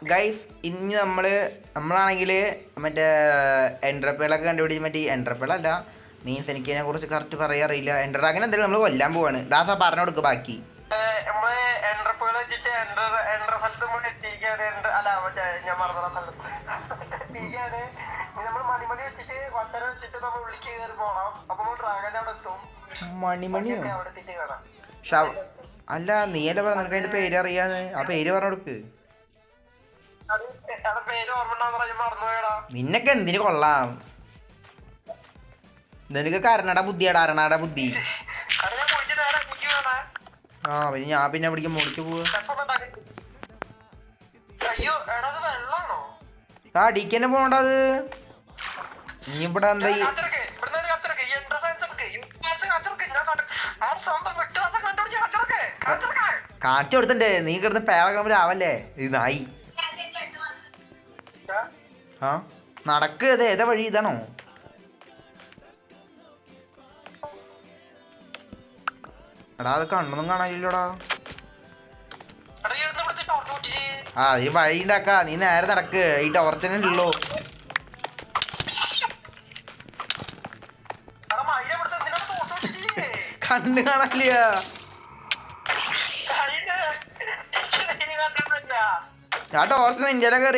Guys ഇനി നമ്മളാണെങ്കിൽ മറ്റേ എൻട്രപ്പേളൊക്കെ കണ്ടുപിടിച്ച് മറ്റേ എൻട്രപ്പേളല്ല മീൻസ് എനിക്ക് അതിനെ കുറിച്ച് കറക്റ്റ് പറയാറിയില്ല. എൻഡർ ഡ്രാഗൺ എന്തായാലും നമ്മൾ കൊല്ലാൻ പോവാണ്. ദാസ പറഞ്ഞു കൊടുക്കുക ബാക്കി. മണിമണിയോ അല്ല നീയല്ലേ പറഞ്ഞ നിനക്ക് അതിന്റെ പേര് അറിയാന്ന്. ആ പേര് പറഞ്ഞു കൊടുക്ക്. നിന്നൊക്കെ എന്തിനു കൊള്ളാം. നിനക്ക് കർണാടക ബുദ്ധിയാടാ. അരണാട ബുദ്ധി. ആ പിന്നെ ഞാൻ പിന്നെ എവിടേക്ക് മുടിക്ക് പോവാ. ആ ഡിക്ക് തന്നെ പോണ്ടത്. നീ ഇവിടെ എന്താ കാറ്റ് കൊടുത്തണ്ടേ. നീ കിടന്ന് പേള ആവല്ലേ ഇത് നായി. ആ നടക്ക്. അത് ഏതാ വഴി? ഇതാണോ? എടാ അത് കണ്ണൊന്നും കാണാനില്ലോടാ. ആ ഈ വഴി ഉണ്ടാക്കാ. നീ നേരെ നടക്ക്. ഈ ടോർച്ചനെ ഉള്ളൂ. കണ്ണ് കാണാനില്ല. ആ ടോർച്ച് നിന്റെ കയറി